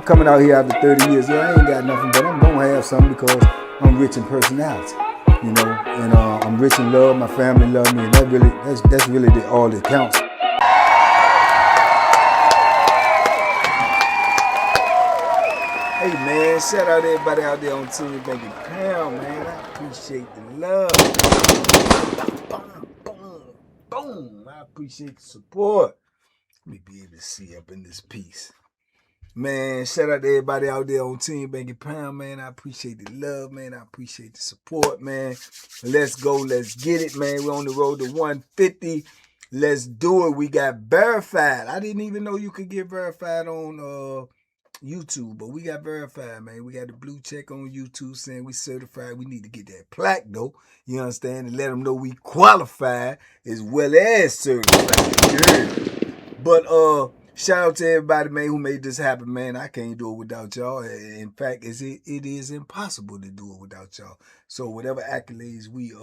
coming out here after 30 years. Yeah, I ain't got nothing, but I'm gonna have something because I'm rich in personality, you know, and I'm rich in love. My family love me, and that's really all that counts. Hey man, shout out to everybody out there on Team Banky Pound, man. I appreciate the love. Boom, boom, boom. I appreciate the support. Let me be able to see up in this piece. Man, shout out to everybody out there on Team Banky Pound, man. I appreciate the love, man. I appreciate the support, man. Let's go. Let's get it, man. We're on the road to 150. Let's do it. We got verified. I didn't even know you could get verified on YouTube, but we got verified, man. We got the blue check on YouTube saying we certified. We need to get that plaque, though. You understand? And let them know we qualified as well as certified. But shout out to everybody, man, who made this happen, man. I can't do it without y'all. In fact, it is impossible to do it without y'all. So whatever accolades we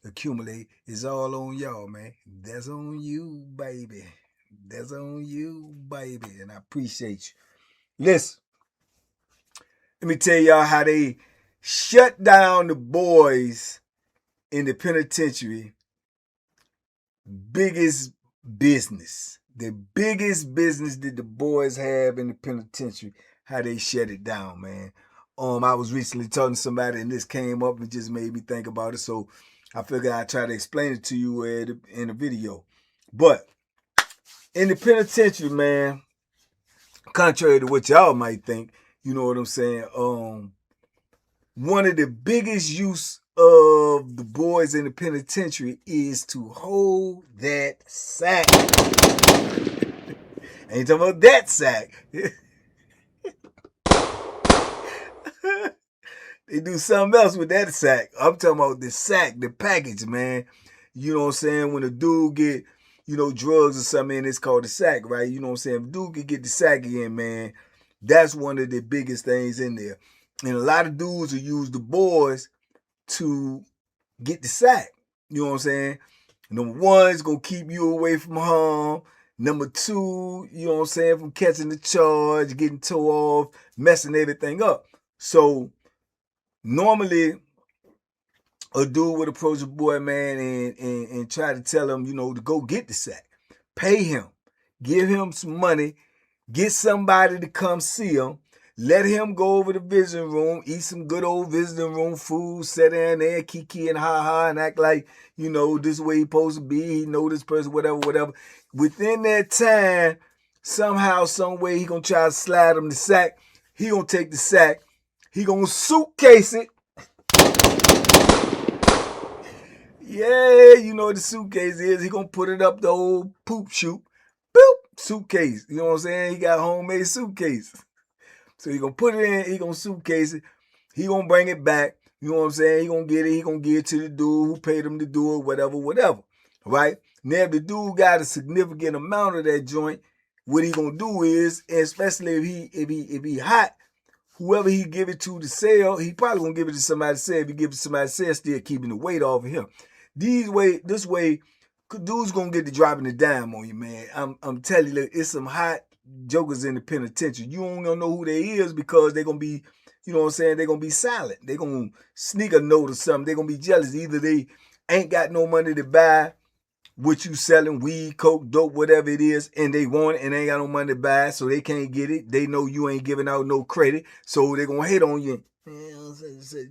accumulate is all on y'all, man. That's on you, baby. That's on you, baby. And I appreciate you. Listen, let me tell y'all how they shut down the Boyz in the penitentiary. Biggest business. The biggest business that the Boyz have in the penitentiary, how they shut it down, man. I was recently talking to somebody and this came up and just made me think about it. So I figured I'd try to explain it to you in a video. But in the penitentiary, man, contrary to what y'all might think, you know what I'm saying? One of the biggest use of the Boyz in the penitentiary is to hold that sack. I ain't talking about that sack. They do something else with that sack. I'm talking about the sack, the package, man. You know what I'm saying? When a dude get, you know, drugs or something in, it's called the sack, right? You know what I'm saying? If a dude can get the sack in, man, that's one of the biggest things in there. And a lot of dudes will use the Boyz to get the sack. You know what I'm saying? Number one, it's going to keep you away from harm. Number two, you know what I'm saying, from catching the charge, getting towed off, messing everything up. So normally a dude would approach a boy, man, and try to tell him, you know, to go get the sack. Pay him. Give him some money. Get somebody to come see him. Let him go over to the visiting room, eat some good old visiting room food, sit down there, kiki and ha-ha, and act like, you know, this is where he's supposed to be. He know this person, whatever. Within that time, somehow, some way, he going to try to slide him the sack. He going to take the sack. He going to suitcase it. Yeah, you know what the suitcase is. He going to put it up the old poop chute. Boop, suitcase. You know what I'm saying? He got a homemade suitcase. So he going to put it in, he going to suitcase it, he going to bring it back, you know what I'm saying? He going to get it, he going to give it to the dude who paid him to do it, whatever, right? Now, if the dude got a significant amount of that joint, what he going to do is, especially if he hot, whoever he give it to sell, he probably going to give it to somebody to sell. If he give it to somebody to sell, still keeping the weight off of him. This way, dude's going to get to dropping the dime on you, man. I'm telling you, look, it's some hot jokers in the penitentiary. You don't gonna know who they is because they're gonna be, you know what I'm saying, they're gonna be silent. They're gonna sneak a note or something. They're gonna be jealous. Either they ain't got no money to buy what you selling, weed, coke, dope, whatever it is, and they want it and they ain't got no money to buy, so they can't get it. They know you ain't giving out no credit, so they're gonna hate on you. Man,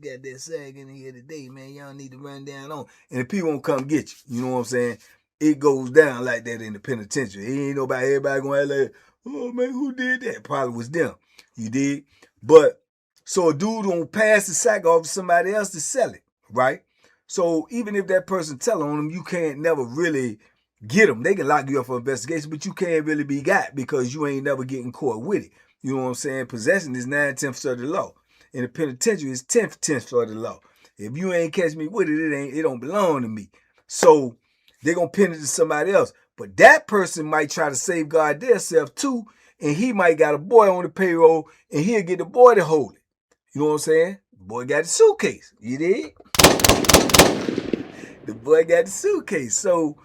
got that sag in here today, man. Y'all need to run down on. And the people won't come get you. You know what I'm saying? It goes down like that in the penitentiary. It ain't everybody gonna act like, oh man, who did that? Probably was them. You did? But so a dude don't pass the sack off to somebody else to sell it, right? So even if that person tell on them, you can't never really get them. They can lock you up for investigation, but you can't really be got because you ain't never getting caught with it. You know what I'm saying? Possession is 9/10 of the law. In the penitentiary, it's 10/10 of the law. If you ain't catch me with it, it don't belong to me. So they're gonna pin it to somebody else. But that person might try to safeguard themselves too, and he might got a boy on the payroll, and he'll get the boy to hold it. You know what I'm saying? The boy got the suitcase. You dig? The boy got the suitcase. So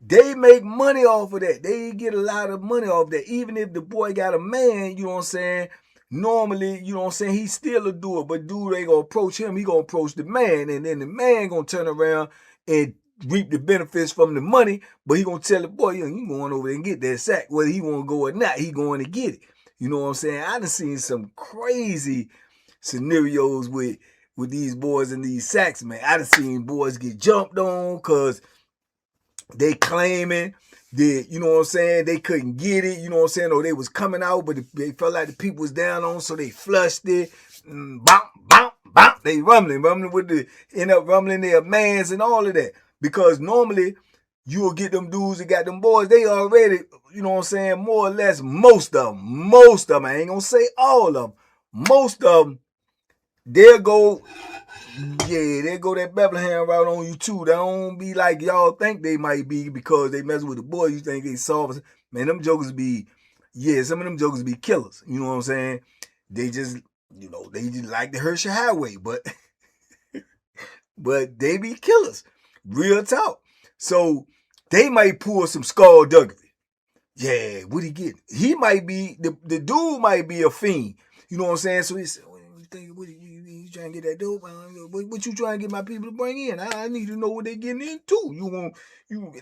they make money off of that. They get a lot of money off that. Even if the boy got a man, you know what I'm saying, normally, you know what I'm saying, he still will do it, but dude ain't gonna approach him, he gonna approach the man, and then the man gonna turn around and reap the benefits from the money, but he gonna tell the boy, you going over there and get that sack, whether he wanna go or not, he going to get it. You know what I'm saying? I done seen some crazy scenarios with these boys and these sacks, man. I done seen boys get jumped on because they claiming that, you know what I'm saying, they couldn't get it, you know what I'm saying, or they was coming out, but they felt like the people was down on, so they flushed it, bump, bump, bump, they rumbling with end up rumbling their mans and all of that, because normally, you'll get them dudes that got them boys, they already, you know what I'm saying, more or less, most of them, I ain't gonna say all of them, most of them, they'll go that Bethlehem route on you too. They don't be like y'all think they might be because they mess with the boys. You think they soft. Man, them jokers be, some of them jokers be killers. You know what I'm saying? They just, they just like the Hershey Highway, but they be killers. Real talk. So they might pull some skullduggery. Yeah, what he get? He might be, the dude might be a fiend. You know what I'm saying? So he said, you trying to get that dope? What you trying to get my people to bring in? I need to know what they getting into.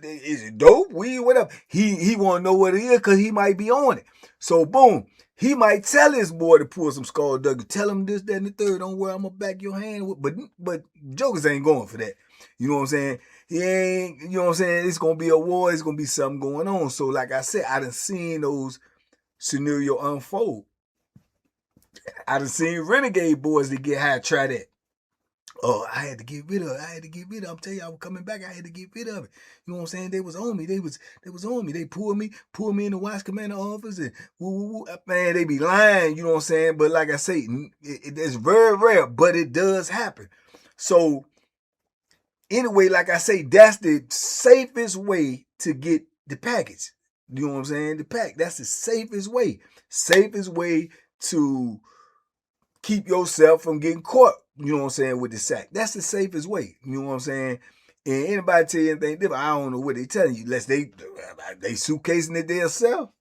Is it dope, weed, whatever? He want to know what it is because he might be on it. So boom, he might tell his boy to pull some skullduggery. Tell him this, that, and the third. Don't worry, I'm gonna back your hand. But jokers ain't going for that. You know what I'm saying? He ain't. You know what I'm saying? It's gonna be a war. It's gonna be something going on. So like I said, I done seen those scenario unfold. I done seen renegade boys that get high try that. Oh, I had to get rid of it. I'm telling you, I was coming back. I had to get rid of it. You know what I'm saying? They was on me. They was on me. They pulled me in the watch commander office and man, they be lying. You know what I'm saying? But like I say, it's very rare, but it does happen. So anyway, like I say, that's the safest way to get the package. You know what I'm saying? The pack. That's the safest way. Safest way to keep yourself from getting caught, you know what I'm saying, with the sack. That's the safest way, you know what I'm saying? And anybody tell you anything different, I don't know what they telling you, unless they suitcasing it themselves.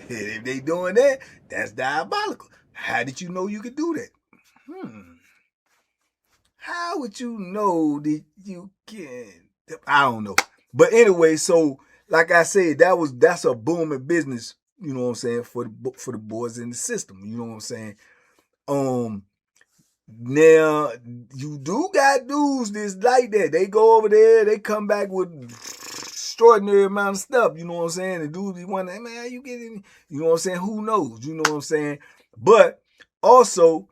If they doing that, that's diabolical. How did you know you could do that? How would you know that you can? I don't know. But anyway, so like I said, that's a booming business. You know what I'm saying, for the boys in the system. You know what I'm saying? Now, you do got dudes that's like that. They go over there, they come back with extraordinary amount of stuff. You know what I'm saying? The dudes be wondering, man, how you getting? You know what I'm saying? Who knows? You know what I'm saying? But also,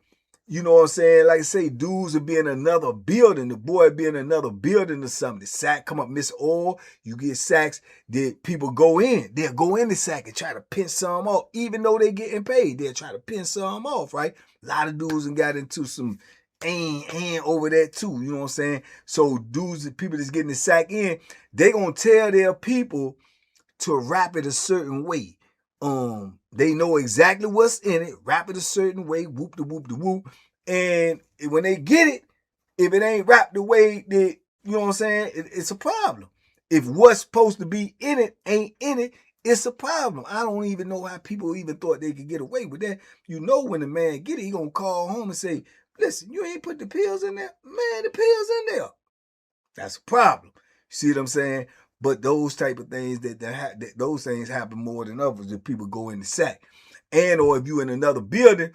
you know what I'm saying? Like I say, dudes will be in another building. The boy be in another building or something. The sack come up, miss oil. You get sacks that people go in. They'll go in the sack and try to pinch some off. Even though they getting paid, they'll try to pinch some off, right? A lot of dudes and got into some and over that too. You know what I'm saying? So dudes, people that's getting the sack in, they gonna tell their people to wrap it a certain way. They know exactly what's in it, wrap it a certain way, whoop the whoop the whoop. And when they get it, if it ain't wrapped the way that, you know what I'm saying, it's a problem. If what's supposed to be in it ain't in it, it's a problem. I don't even know how people even thought they could get away with that. You know, when the man get it, he gonna call home and say, listen, you ain't put the pills in there? Man, the pills in there. That's a problem. You see what I'm saying? But those type of things those things happen more than others if people go in the sack. And or if you in another building,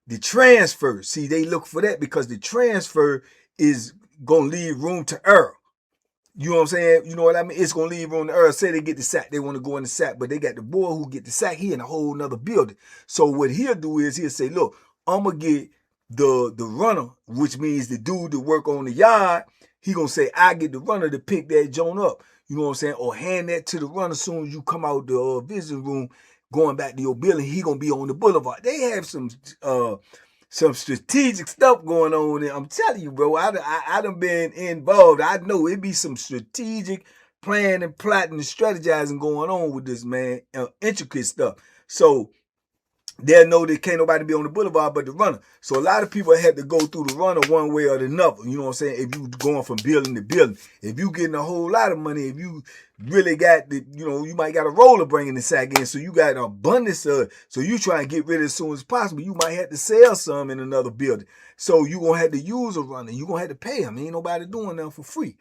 the transfer. See, they look for that because the transfer is gonna leave room to error. You know what I'm saying? You know what I mean? It's gonna leave room to error. Say they get the sack, they want to go in the sack, but they got the boy who get the sack. He in a whole nother building. So what he'll do is he'll say, look, I'm gonna get the runner, which means the dude that work on the yard. He gonna say, I get the runner to pick that joint up. You know what I'm saying? Or hand that to the runner as soon as you come out the visiting room, going back to your building. He gonna be on the boulevard. They have some strategic stuff going on there. I'm telling you, bro. I done been involved. I know it be some strategic planning, plotting, and strategizing going on with this, man. Intricate stuff. So they'll know that can't nobody be on the boulevard but the runner. So a lot of people had to go through the runner one way or another. You know what I'm saying? If you going from building to building, if you getting a whole lot of money, if you really got the, you might got a roller bringing the sack in, so you got an abundance of it. So you try and get rid of it as soon as possible. You might have to sell some in another building. So you gonna have to use a runner. You gonna have to pay them. Ain't nobody doing nothing for free.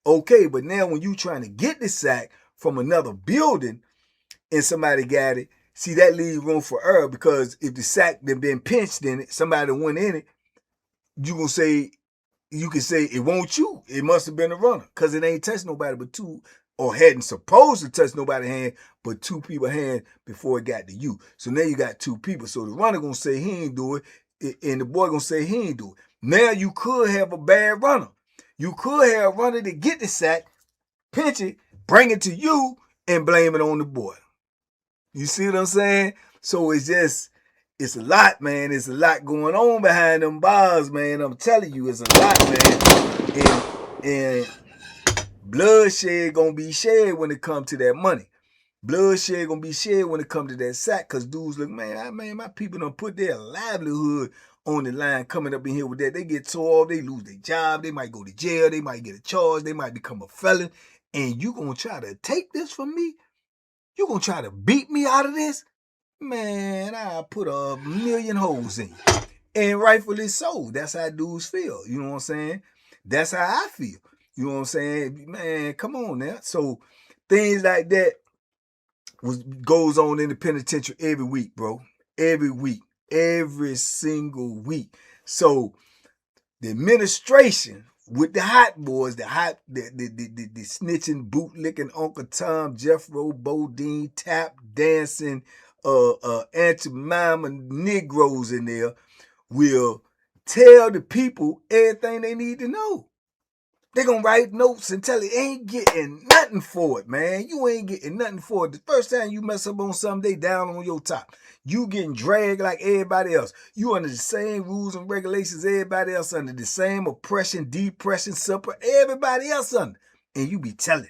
Okay, but now when you trying to get the sack from another building and somebody got it, see, that leaves room for error, because if the sack that been pinched in it, somebody went in it, you can say it won't you. It must have been a runner, because it ain't touched nobody but two, or hadn't supposed to touch nobody's hand but two people's hand before it got to you. So now you got two people. So the runner gonna say he ain't do it, and the boy gonna say he ain't do it. Now you could have a bad runner. You could have a runner to get the sack, pinch it, bring it to you, and blame it on the boy. You see what I'm saying? So it's a lot, man. It's a lot going on behind them bars, man. I'm telling you, it's a lot, man. And bloodshed gonna be shed when it come to that money. Bloodshed gonna be shed when it come to that sack, because dudes look, man, my people done put their livelihood on the line coming up in here with that. They get tore off, they lose their job, they might go to jail, they might get a charge, they might become a felon. And you gonna try to take this from me? You gonna try to beat me out of this? Man, I'll put a million holes in you. And rightfully so. That's how dudes feel. You know what I'm saying? That's how I feel. You know what I'm saying? Man, come on now. So things like that goes on in the penitentiary every week, bro. Every week. Every single week. So the administration with the hot boys, the snitching, bootlicking Uncle Tom, Jeffro, Bodine, tap dancing, anti-mama Negroes in there, will tell the people everything they need to know. They're going to write notes and tell it, ain't getting nothing for it, man. You ain't getting nothing for it. The first time you mess up on something, they down on your top. You getting dragged like everybody else. You under the same rules and regulations everybody else under. The same oppression, depression, supper, everybody else under. And you be telling.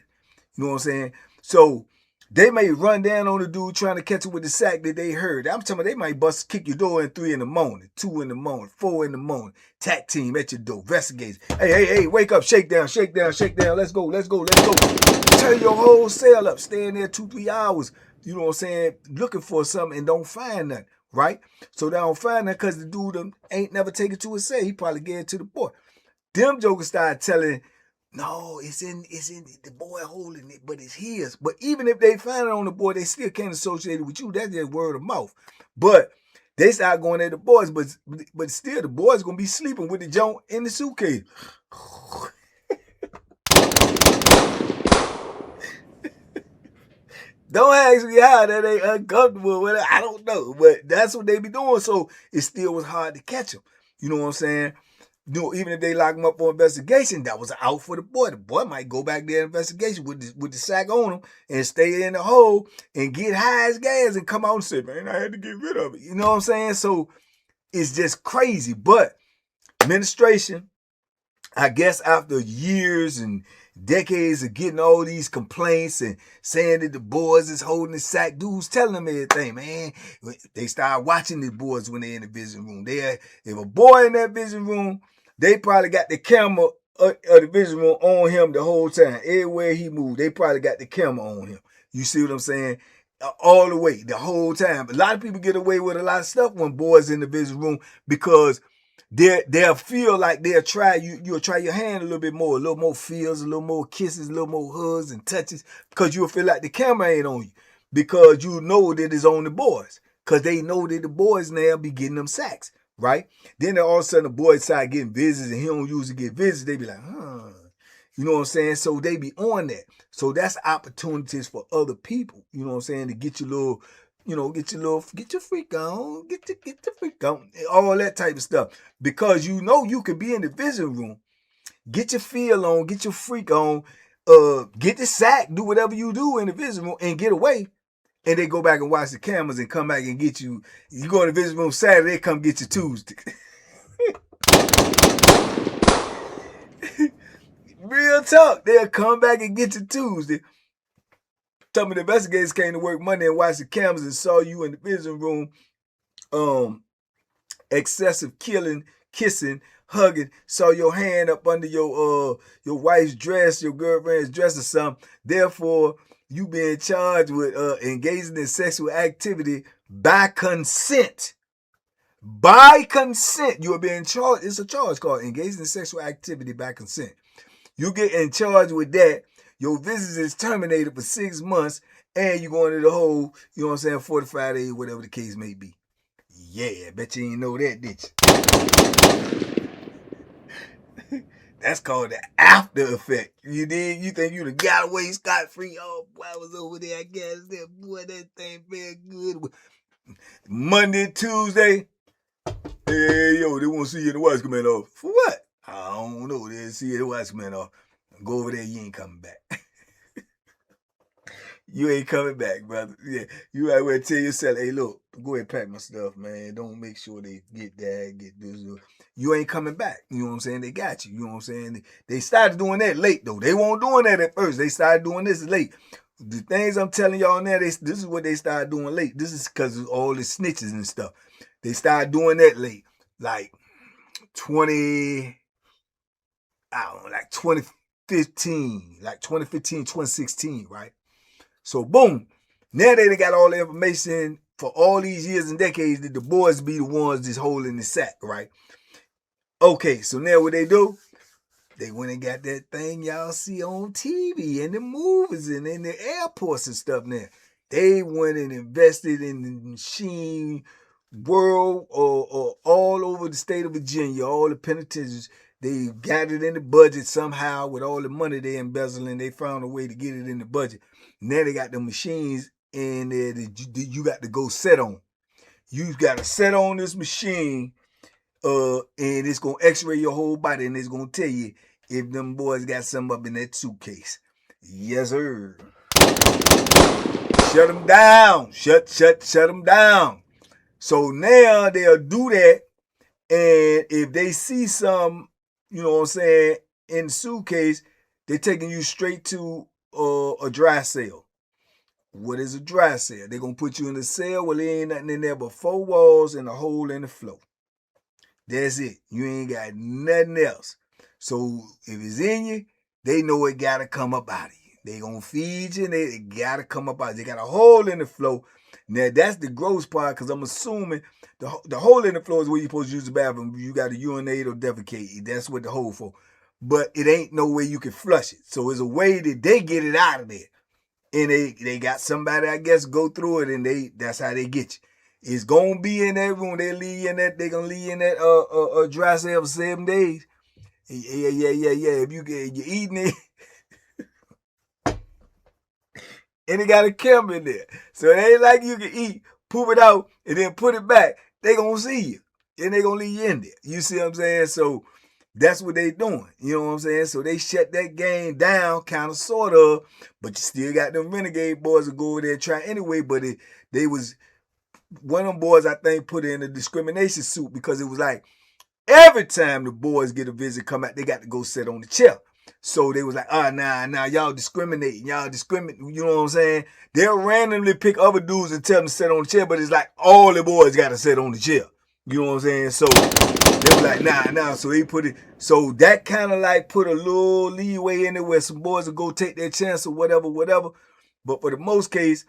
You know what I'm saying? So they may run down on the dude trying to catch him with the sack that they heard. I'm telling you, they might kick your door in 3 in the morning, 2 in the morning, 4 in the morning. Tack team at your door, investigators. Hey, wake up, shake down. Let's go. Turn your whole cell up. Stay in there 2-3 hours, you know what I'm saying, looking for something and don't find nothing, right? So they don't find nothing because the dude ain't never taken to his cell. He probably gave it to the boy. Them jokers started telling, no, it's in the boy holding it, but it's his. But even if they find it on the boy, they still can't associate it with you. That's just word of mouth. But they start going at the boys, but still the boys gonna be sleeping with the joint in the suitcase. Don't ask me how that ain't uncomfortable with it. I don't know, but that's what they be doing. So it still was hard to catch them. You know what I'm saying? Even if they lock him up for investigation, that was out for the boy. The boy might go back there investigation with the sack on him and stay in the hole and get high as gas and come out and say, man, I had to get rid of it. You know what I'm saying? So it's just crazy. But administration, I guess after years and decades of getting all these complaints and saying that the boys is holding the sack, dudes telling them everything, man. They start watching the boys when they're in the visiting room. If a boy in that visiting room, they probably got the camera of the visiting room on him the whole time. Everywhere he moved, they probably got the camera on him. You see what I'm saying? All the way, the whole time. A lot of people get away with a lot of stuff when boys in the visiting room because they'll feel like you'll try your hand a little more feels, a little more kisses, a little more hugs and touches, because you'll feel like the camera ain't on you, because you know that it's on the boys, because they know that the boys now be getting them sacks, right? Then all of a sudden the boys start getting visits and he don't usually get visits. They be like, you know what I'm saying? So they be on that. So that's opportunities for other people, you know what I'm saying, to get your little, get your freak on, get the freak on, all that type of stuff. Because you could be in the visiting room, get your feel on, get your freak on, get the sack, do whatever you do in the visiting room and get away. And they go back and watch the cameras and come back and get you. You go in the visiting room Saturday, they come get you Tuesday. Real talk, they'll come back and get you Tuesday. Some of the investigators came to work Monday and watched the cameras and saw you in the visiting room excessive killing, kissing, hugging, saw your hand up under your wife's dress, your girlfriend's dress or something. Therefore, you being charged with engaging in sexual activity by consent. By consent, you are being charged. It's a charge called engaging in sexual activity by consent. You get in charge with that. Your visit is terminated for 6 months, and you go into the whole, 45 days, whatever the case may be. Yeah, bet you ain't know that, did you? That's called the after effect. You did? You think you done got away scot-free? Oh, boy, I was over there, I guess. Boy, that thing felt good. Monday, Tuesday. Hey, yo, they want to see you in the Watch Command off. For what? I don't know. They see you in the Watch Command off. Go over there, you ain't coming back. You ain't coming back, brother. Yeah, you right where tell yourself, hey, look, go ahead and pack my stuff, man. Don't make sure they get that, get this. You ain't coming back. You know what I'm saying? They got you. You know what I'm saying? They started doing that late, though. They weren't doing that at first. They started doing this late. The things I'm telling y'all now, this is what they started doing late. This is because of all the snitches and stuff. They started doing that late. Like 2015, 2016, right? So boom, now they got all the information for all these years and decades that the boys be the ones just holding the sack, right? Okay, so now what they do? They went and got that thing y'all see on TV and the movies and in the airports and stuff now. They went and invested in the machine world or all over the state of Virginia, all the penitentiaries. They got it in the budget somehow with all the money they embezzling. They found a way to get it in the budget. Now they got the machines in there that you got to go set on. You got to set on this machine, and it's going to x-ray your whole body, and it's going to tell you if them boys got something up in that suitcase. Yes, sir. Shut them down. Shut them down. So now they'll do that, and if they see some, you know what I'm saying, in the suitcase, they're taking you straight to a dry cell. What is a dry cell? They're going to put you in a cell where there ain't nothing in there but 4 walls and a hole in the floor. That's it. You ain't got nothing else. So if it's in you, they know it got to come up out of you. They going to feed you, and it got to come up out. They got a hole in the floor. Now, that's the gross part, because I'm assuming the hole in the floor is where you're supposed to use the bathroom. You got to urinate or defecate. That's what the hole for. But it ain't no way you can flush it. So it's a way that they get it out of there. And they got somebody, I guess, go through it, and that's how they get you. It's going to be in that room. They're going to leave you in that dry cell for 7 days. Yeah. If you're eating it, and it got a camera in there. So it ain't like you can eat, poop it out, and then put it back. They gonna see you. And they gonna leave you in there. You see what I'm saying? So that's what they doing. You know what I'm saying? So they shut that game down, kind of, sort of, but you still got them renegade boys that go over there and try anyway. But they was, one of them boys, I think, put in a discrimination suit, because it was like, every time the boys get a visit come out, they got to go sit on the chair. So they was like, nah, y'all discriminating. You know what I'm saying? They'll randomly pick other dudes and tell them to sit on the chair, but it's like all the boys got to sit on the chair. You know what I'm saying? So they were like, nah. So they put it, so that kind of like put a little leeway in it where some boys will go take their chance or whatever. But for the most case,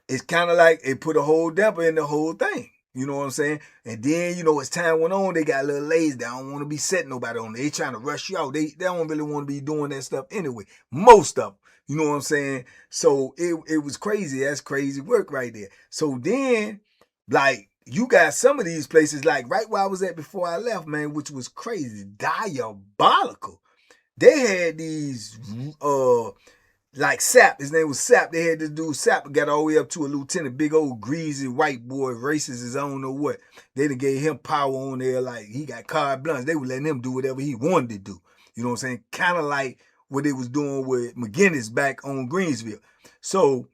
it's kind of like it put a whole damper in the whole thing. You know what I'm saying? And then, as time went on, they got a little lazy. They don't want to be setting nobody on. They trying to rush you out. They don't really want to be doing that stuff anyway. Most of them. You know what I'm saying? So it was crazy. That's crazy work right there. So then, like, you got some of these places, like right where I was at before I left, man, which was crazy, diabolical. They had these like Sap, his name was Sap. They had this dude Sap, got all the way up to a lieutenant, big old greasy white boy, racist as I don't know what. They done gave him power on there, like he got carte blanche. They were letting him do whatever he wanted to do. You know what I'm saying? Kind of like what they was doing with McGinnis back on Greensville. So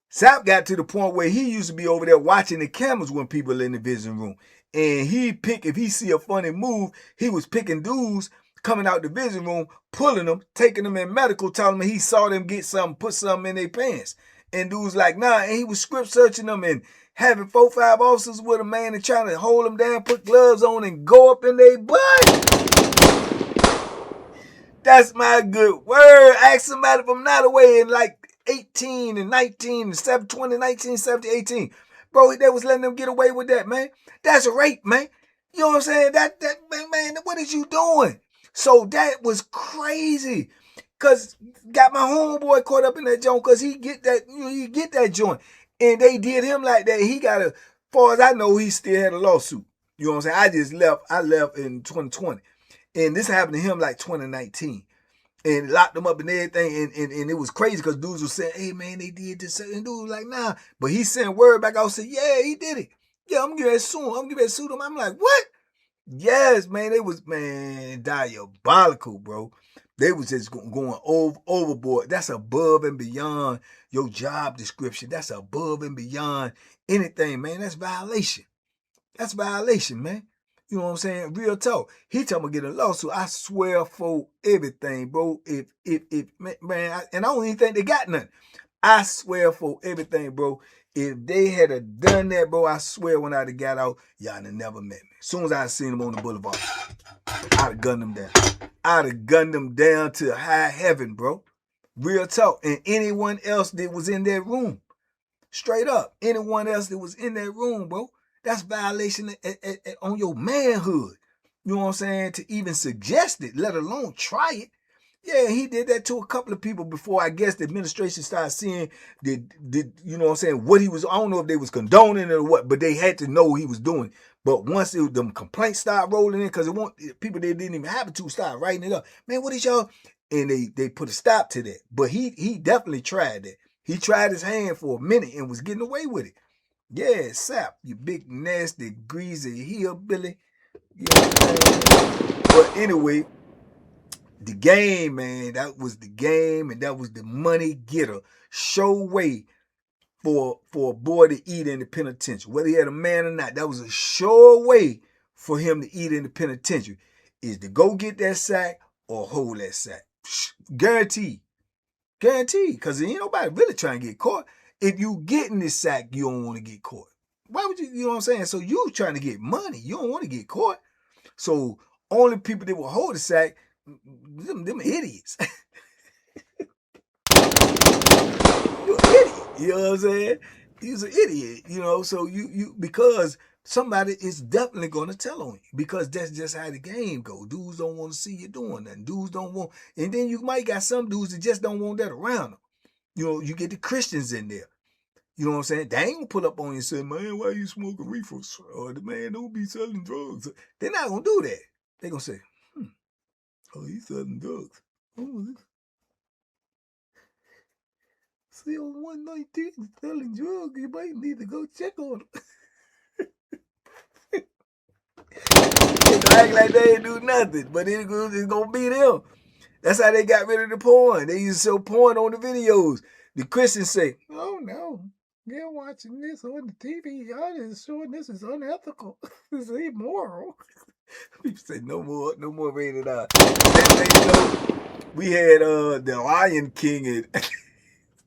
Sap got to the point where he used to be over there watching the cameras when people in the visiting room. And if he see a funny move, he was picking dudes coming out the visiting room, pulling them, taking them in medical, telling them he saw them get something, put something in their pants. And dude's like, nah, and he was script searching them and having 4 5 officers with him, man, and trying to hold them down, put gloves on, and go up in their butt. That's my good word. Ask somebody from not away in like 18 and 19 and 7, 20, 19, 17, 18. Bro, they was letting them get away with that, man. That's rape, man. You know what I'm saying? That man, what is you doing? So that was crazy. Cause got my homeboy caught up in that joint, cause he get that joint. And they did him like that. He got as far as I know, he still had a lawsuit. You know what I'm saying? I left in 2020. And this happened to him like 2019. And locked him up and everything. And it was crazy because dudes was saying, hey, man, they did this. And dude was like, nah. But he sent word back out, said, yeah, he did it. Yeah, I'm going to sue him. I'm going to sue him. I'm like, what? Yes, man. They was, man, diabolical, bro. They was just going overboard. That's above and beyond your job description. That's above and beyond anything, man. That's violation. That's violation, man. You know what I'm saying? Real talk. He talking about getting a lawsuit. I swear for everything, bro. If man, and I don't even think they got nothing. I swear for everything, bro. If they had done that, bro, I swear when I'd have got out, y'all would have never met me. As soon as I seen them on the boulevard, I'd have gunned them down. I'd have gunned them down to high heaven, bro. Real talk. And anyone else that was in that room. Straight up. Anyone else that was in that room, bro. That's violation on your manhood. You know what I'm saying? To even suggest it, let alone try it. Yeah, he did that to a couple of people before I guess the administration started seeing you know what I'm saying, what he was, I don't know if they was condoning it or what, but they had to know what he was doing. But once them complaints started rolling in, because people they didn't even happen to start writing it up. Man, what is y'all? And they put a stop to that. But he definitely tried that. He tried his hand for a minute and was getting away with it. Yeah, sap, you big, nasty, greasy hillbilly. You know what I'm saying? But anyway, the game, man, that was the game, and that was the money getter. Show way for a boy to eat in the penitentiary. Whether he had a man or not, that was a sure way for him to eat in the penitentiary. Is to go get that sack or hold that sack. Guaranteed. Guaranteed. Because ain't nobody really trying to get caught. If you get in this sack, you don't want to get caught. Why would you know what I'm saying? So you trying to get money. You don't want to get caught. So only people that will hold the sack, them idiots. You're an idiot. You know what I'm saying? He's an idiot. You know, so you because somebody is definitely going to tell on you, because that's just how the game go. Dudes don't want to see you doing nothing. Dudes don't want, and then you might got some dudes that just don't want that around them. You know, you get the Christians in there. You know what I'm saying? They ain't gonna pull up on you and say, man, why you smoking reefers? Or the man don't be selling drugs. They're not gonna do that. They're gonna say, oh, he's selling drugs. Oh, see, on 119 selling drugs, you might need to go check on him. They act like they ain't do nothing, but it's gonna be them. That's how they got rid of the porn. They used to show porn on the videos. The Christians say, oh no, they're watching this on the TV. Y'all is showing this is unethical. It's immoral. People say no more rated R. You know, we had the Lion King and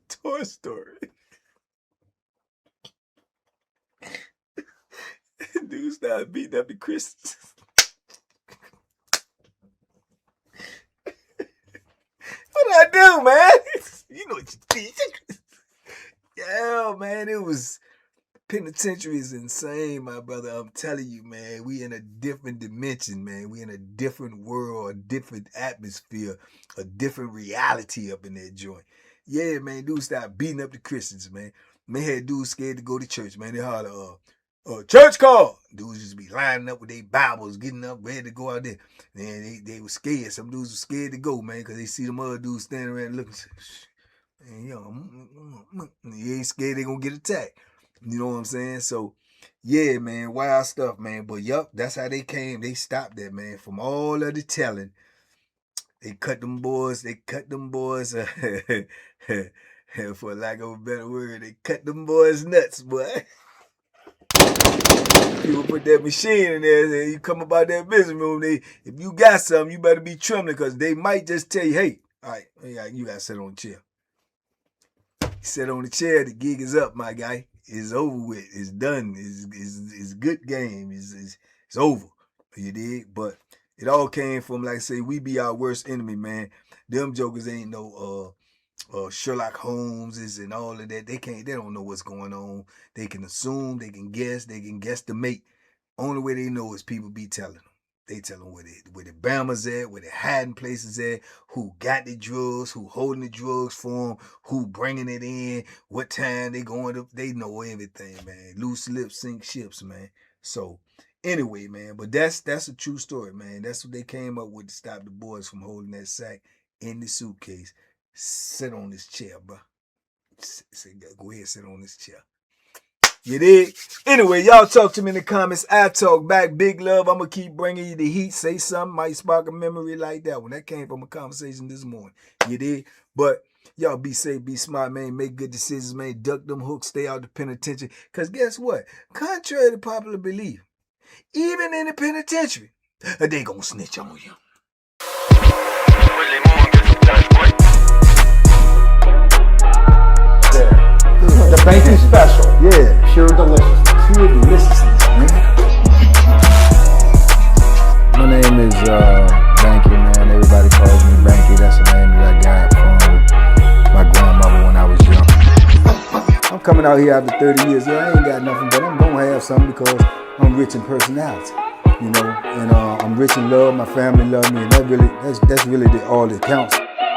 Toy Story. Dude started beating up the Christians. What did I do, man? You know what you did. Yeah, man, it was, penitentiary is insane, my brother. I'm telling you, man, we in a different dimension, man. We in a different world, a different atmosphere, a different reality up in that joint. Yeah, man, dudes start beating up the Christians, man. Man had dudes scared to go to church, man. They holler, church call. Dudes just be lining up with their Bibles, getting up, ready to go out there. Man, they were scared. Some dudes were scared to go, man, because they see them other dudes standing around looking. And, you know, you ain't scared they gonna get attacked. You know what I'm saying? So, yeah, man, wild stuff, man. But, yup, that's how they came. They stopped that, man. From all of the telling, they cut them boys, for lack of a better word, they cut them boys nuts, boy. People put that machine in there, and you come about that business room, if you got something, you better be trembling, because they might just tell you, hey, all right, you got to sit on the chair. sat on the chair. The gig is up, my guy. It's over with. It's done. It's a good game. It's over. You dig? But it all came from, like I say, we be our worst enemy, man. Them jokers ain't no Sherlock Holmeses and all of that. They don't know what's going on. They can assume, they can guesstimate. Only way they know is people be telling them. They tell them where the Bama's at, where the hiding places at, who got the drugs, who holding the drugs for them, who bringing it in, what time they going to. They know everything, man. Loose lips sink ships, man. So anyway, man, but that's a true story, man. That's what they came up with to stop the boys from holding that sack in the suitcase. Sit on this chair, bro. Go ahead, sit on this chair. You dig? Anyway, y'all talk to me in the comments. I talk back. Big love. I'm going to keep bringing you the heat. Say something. Might spark a memory like that one. That came from a conversation this morning. You dig? But y'all be safe, be smart, man. Make good decisions, man. Duck them hooks. Stay out the penitentiary. Because guess what? Contrary to popular belief, even in the penitentiary, they going to snitch on you. The banky special. Yeah. Pure deliciousness. Pure deliciousness, man. My name is Banky, man. Everybody calls me Banky. That's the name that I got from my grandmother when I was young. I'm coming out here after 30 years. Yeah, I ain't got nothing, but I'm going to have something because I'm rich in personality. You know, and I'm rich in love. My family love me, and that's really all that counts.